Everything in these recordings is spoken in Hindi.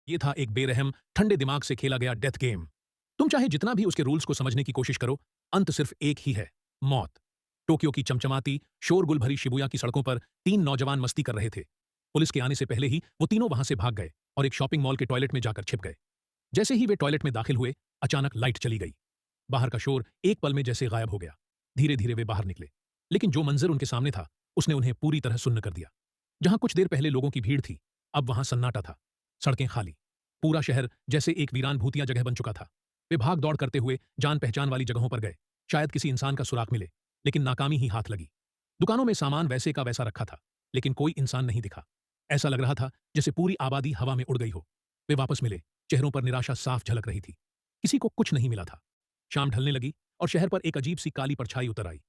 ये था एक बेरहम, ठंडे दिमाग से खेला गया डेथ गेम। तुम चाहे जितना भी उसके रूल्स को समझने की कोशिश करो, अंत सिर्फ एक ही है, मौत। टोक्यो की चमचमाती, शोरगुल भरी शिबुया की सड़कों पर 3 नौजवान मस्ती कर रहे थे। पुलिस के आने से पहले ही वो तीनों वहां से भाग गए और एक शॉपिंग मॉल के टॉयलेट में जाकर छिप गए। जैसे ही वे टॉयलेट में दाखिल हुए, अचानक लाइट चली गई। बाहर का शोर एक पल में जैसे गायब हो गया। धीरे धीरे वे बाहर निकले, लेकिन जो मंजर उनके सामने था, उसने उन्हें पूरी तरह सुन्न कर दिया। जहां कुछ देर पहले लोगों की भीड़ थी, अब वहां सन्नाटा था। सड़कें खाली, पूरा शहर जैसे एक वीरान भूतिया जगह बन चुका था। वे भाग दौड़ करते हुए जान पहचान वाली जगहों पर गए, शायद किसी इंसान का सुराग मिले, लेकिन नाकामी ही हाथ लगी। दुकानों में सामान वैसे का वैसा रखा था, लेकिन कोई इंसान नहीं दिखा। ऐसा लग रहा था जैसे पूरी आबादी हवा में उड़ गई हो। वे वापस मिले, चेहरों पर निराशा साफ झलक रही थी। किसी को कुछ नहीं मिला था। शाम ढलने लगी और शहर पर एक अजीब सी काली परछाई उतर आई।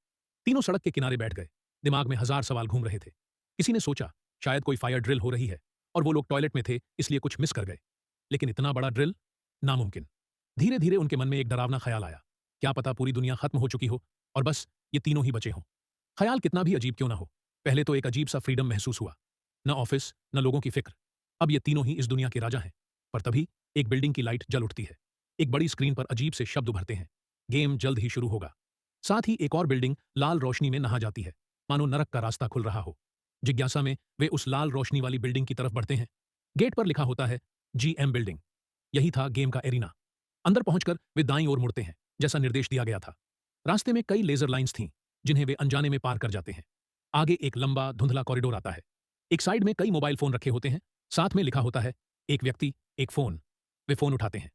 तीनों सड़क के किनारे बैठ गए, दिमाग में हजार सवाल घूम रहे थे। किसी ने सोचा शायद कोई फायर ड्रिल हो रही है और वो लोग टॉयलेट में थे, इसलिए कुछ मिस कर गए। लेकिन इतना बड़ा ड्रिल? नामुमकिन। धीरे धीरे उनके मन में एक डरावना ख्याल आया, क्या पता पूरी दुनिया खत्म हो चुकी हो और बस ये तीनों ही बचे हों। ख्याल कितना भी अजीब क्यों ना हो, पहले तो एक अजीब सा फ्रीडम महसूस हुआ। न ऑफिस, न लोगों की फिक्र। अब ये तीनों ही इस दुनिया के राजा हैं। पर तभी एक बिल्डिंग की लाइट जल उठती है। एक बड़ी स्क्रीन पर अजीब से शब्द उभरते हैं, गेम जल्द ही शुरू होगा। साथ ही एक और बिल्डिंग लाल रोशनी में नहा जाती है, मानो नरक का रास्ता खुल रहा हो। जिज्ञासा में वे उस लाल रोशनी वाली बिल्डिंग की तरफ बढ़ते हैं। गेट पर लिखा होता है GM बिल्डिंग। यही था गेम का एरिना। अंदर पहुंचकर वे दाईं ओर मुड़ते हैं, जैसा निर्देश दिया गया था। रास्ते में कई लेजर लाइंस थीं, जिन्हें वे अनजाने में पार कर जाते हैं। आगे एक लंबा धुंधला कॉरिडोर आता है। एक साइड में कई मोबाइल फोन रखे होते हैं, साथ में लिखा होता है एक व्यक्ति, एक फोन। वे फोन उठाते हैं।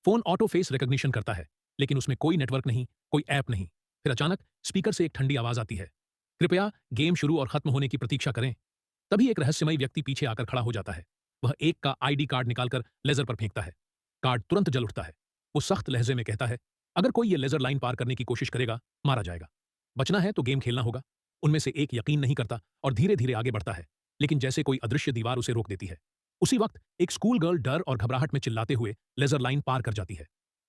फोन ऑटो फेस रिकॉग्निशन करता है, लेकिन उसमें कोई नेटवर्क नहीं, कोई ऐप नहीं। फिर अचानक स्पीकर से एक ठंडी आवाज आती है, कृपया गेम शुरू और खत्म होने की प्रतीक्षा करें। तभी एक रहस्यमयी व्यक्ति पीछे आकर खड़ा हो जाता है। वह एक का ID कार्ड निकालकर लेजर पर फेंकता है। कार्ड तुरंत जल उठता है। वो सख्त लहजे में कहता है, अगर कोई ये लेजर लाइन पार करने की कोशिश करेगा, मारा जाएगा। बचना है तो गेम खेलना होगा। उनमें से एक यकीन नहीं करता और धीरे धीरे आगे बढ़ता है, लेकिन जैसे कोई अदृश्य दीवार उसे रोक देती है। उसी वक्त एक स्कूल गर्ल डर और घबराहट में चिल्लाते हुए लेजर लाइन पार कर जाती है।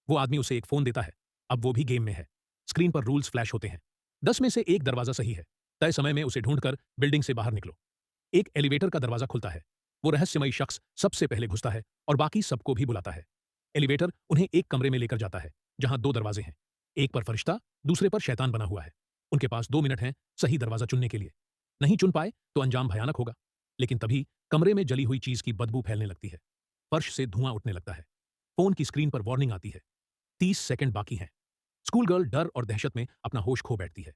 वो आदमी उसे एक फोन देता है। अब वो भी गेम में है। स्क्रीन पर रूल्स फ्लैश होते हैं। 10 में से एक दरवाजा सही है। तय समय में उसे ढूंढकर बिल्डिंग से बाहर निकलो। एक एलिवेटर का दरवाजा खुलता है। वो रहस्यमयी शख्स सबसे पहले घुसता है और बाकी सबको भी बुलाता है। एलिवेटर उन्हें एक कमरे में लेकर जाता है, जहां 2 दरवाजे हैं। एक पर फरिश्ता, दूसरे पर शैतान बना हुआ है। उनके पास 2 मिनट हैं सही दरवाजा चुनने के लिए। नहीं चुन पाए तो अंजाम भयानक होगा। लेकिन तभी कमरे में जली हुई चीज की बदबू फैलने लगती है। फर्श से धुआं उठने लगता है। फोन की स्क्रीन पर वार्निंग आती है, 30 सेकंड बाकी हैं। स्कूल गर्ल डर और दहशत में अपना होश खो बैठती है।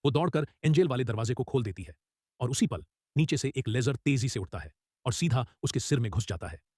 वो दौड़कर एंजेल वाले दरवाजे को खोल देती है और उसी पल नीचे से एक लेजर तेजी से उठता है और सीधा उसके सिर में घुस जाता है।